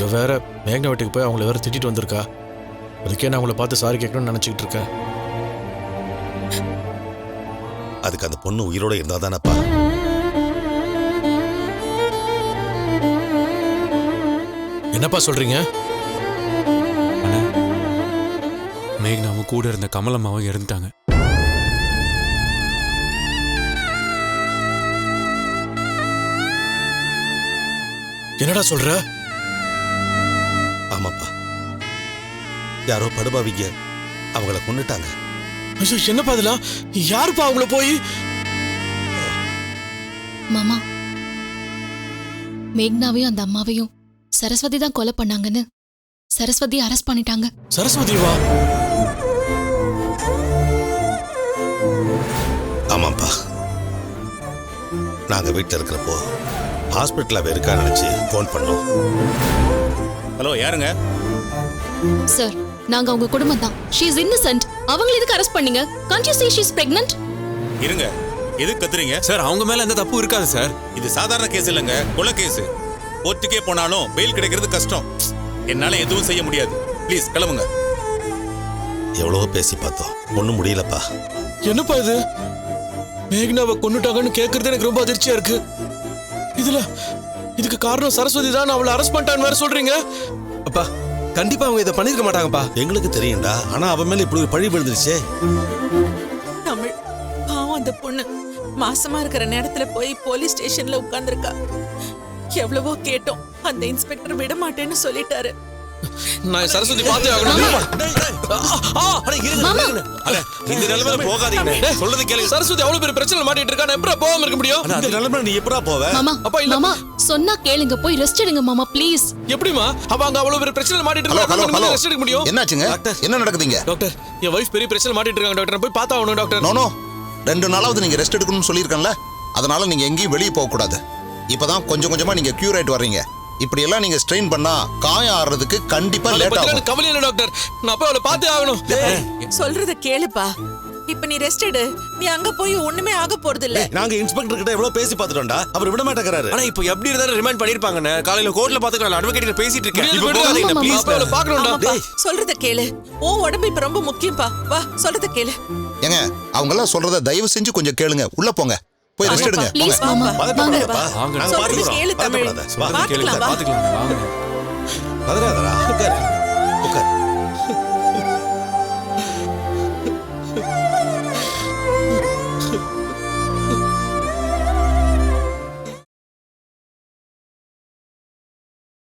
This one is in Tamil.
இவ வேற மேக்னா வீட்டுக்கு போய் அவங்கள வேற திட்டிட்டு வந்திருக்கா. அதுக்கே நான் அவங்கள பார்த்து சாரி கேட்கணும்னு நினைச்சிட்டு இருக்கேன். அதுக்கு அந்த பொண்ணு உயிரோட இருந்தா தானப்பா. என்னப்பா சொல்றீங்க? மேக்னாவும் கூட இருந்த கமலம்மாவும் இறந்துட்டாங்க. என்னடா சொல்ற? ஆமாப்பா, யாரோ படுபாவிங்க அவங்கள கொன்னுட்டாங்க. ஐயோ, என்னப்பா இதெல்லாம்? யாருப்பா அவங்கள போய்? மாமா, மேக்னாவையும் அந்த அம்மாவையும் சரஸ்வதி தான் கொலை பண்ணாங்கன்னு சரஸ்வதி அரெஸ்ட் பண்ணிட்டாங்க. சரஸ்வதிவா? ஆமாப்பா, நாங்க வீட்டில் இருக்கிறப்போ ஹாஸ்பிட்டல் அவ இருக்கா நினைச்சு ஃபோன் பண்ணோம். ஹலோ, யாருங்க? சார், நாங்க அவங்க குடும்பம் தான். She is Innocent. அவங்கள எதுக்கு அரெஸ்ட் பண்ணீங்க? Can't you see she is pregnant? இருங்க, எதுக்கு கத்துறீங்க? சார், அவங்க மேல எந்த தப்பு இருக்காது சார். இது சாதாரண கேஸ் இல்லைங்க, கொலை கேஸ். கோர்ட்டுக்கே போனாலும் பெயில் கிடைக்கிறது கஷ்டம். என்னால எதுவும் செய்ய முடியாது. ப்ளீஸ் கிளம்புங்க. எவ்வளவோ பேசி பார்த்தோம், ஒன்றும் முடியலப்பா. என்னப்பா இது? மேக்னாவை கொன்னுட்டாங்கன்னு கேட்கறது எனக்கு ரொம்ப அதிர்ச்சியா இருக்கு. இதுக்கு காரணம் சரஸ்வதி தான் அவளை அரெஸ்ட் பண்ணிட்டான்னு வேற சொல்றீங்க. அப்பா, கண்டிப்பா அவங்க இதை பண்ணிருக்க மாட்டாங்கப்பா. எங்களுக்கு தெரியும்டா, ஆனா அவன் மேல இப்படி ஒரு பழி விழுந்துருச்சே. தமிழ் பாவம், அந்த பொண்ணு மாசமா இருக்கிற நேரத்துல போய் போலீஸ் ஸ்டேஷன்ல உட்கார்ந்துருக்கா. எவ்வளவோ கேட்டோம், அந்த இன்ஸ்பெக்டர் விட மாட்டேன்னு சொல்லிட்டாரு. நான் சரஸ்வதி பார்த்தே ஆகணும். இந்த நிலைமையில போகாதீங்க, சொல்றது கேளுங்க. சரஸ்வதி அவ்வளவு பெரிய பிரச்சனை மாட்டிட்டு இருக்கா, நான் எப்பறம் போகாம இருக்க முடியும்? அந்த நிலைமையில நீ எப்படா போவ? மாமா, அப்பா இல்ல. மாமா சொன்னா கேளுங்க, போய் ரெஸ்ட் எடுங்க மாமா ப்ளீஸ். எப்படிமா அவங்க அவ்வளவு பெரிய பிரச்சனை மாட்டிட்டு இருக்காங்க, ரெஸ்ட் எடுக்க முடியும்? என்னாச்சுங்க? என்ன நடக்குதுங்க? டாக்டர், என் வைஃப் பெரிய பிரச்சனை மாட்டிட்டு இருக்காங்க டாக்டர், நான் போய் பார்த்தா ஆகணும் டாக்டர். நோ 2 நாளாவது நீங்க ரெஸ்ட் எடுக்கணும்னு சொல்லியிருக்கேன்ல, அதனால நீங்க எங்கேயும் வெளியே போக கூடாது. இப்பதான் கொஞ்சம் கொஞ்சமா நீங்க கியூர் ஆயிட்டு வர்றீங்க. இப்படி எல்லாம் நீங்க ஸ்ட்ரெயின் பண்ணா காயம் ஆறதுக்கு கண்டிப்பா லேட் ஆகும். கவலை இல்ல டாக்டர், நான் போய் அவளை பார்த்தே ஆகணும். சொல்றத கேளுப்பா. இப்ப நீ ரெஸ்ட் எடு. நீ அங்க போய் ஒண்ணுமே ஆக போறது இல்ல. நாங்க இன்ஸ்பெக்டர் கிட்ட எவ்வளவு பேசி பார்த்துட்டோம்டா, அவர் விட மாட்டேங்கிறாரு. ஆனா இப்போ எப்படி இருந்தாலும் ரிமைண்ட் பண்ணிருப்பாங்கண்ணே. காலையில கோர்ட்ல பாத்துக்கலாம், அட்வொகேட் கிட்ட பேசிட்டு இருக்கேன். இப்ப இப்போ போகாதீங்க ப்ளீஸ். அவளை பார்க்கணும்டா. ஆமாப்பா, சொல்றத கேளு. உன் உடம்பு இப்ப ரொம்ப முக்கியம்பா. வா, சொல்றத கேளு. ஏங்க, அவங்க எல்லாம் சொல்றத தயவு செஞ்சு கொஞ்சம் கேளுங்க. உள்ள போங்க, போய் ரெஸ்ட் எடுங்க. ப்ளீஸ் மாமா, வாங்க. நாங்க சொல்றது பாத்துக்கிறோம். கேளு தமிழ். பாத்துக்கலாம். பாத்துக்கலாம், வா. பாத்துக்கலாம், வாங்க. பதறாதடா, உட்காரு உட்காரு.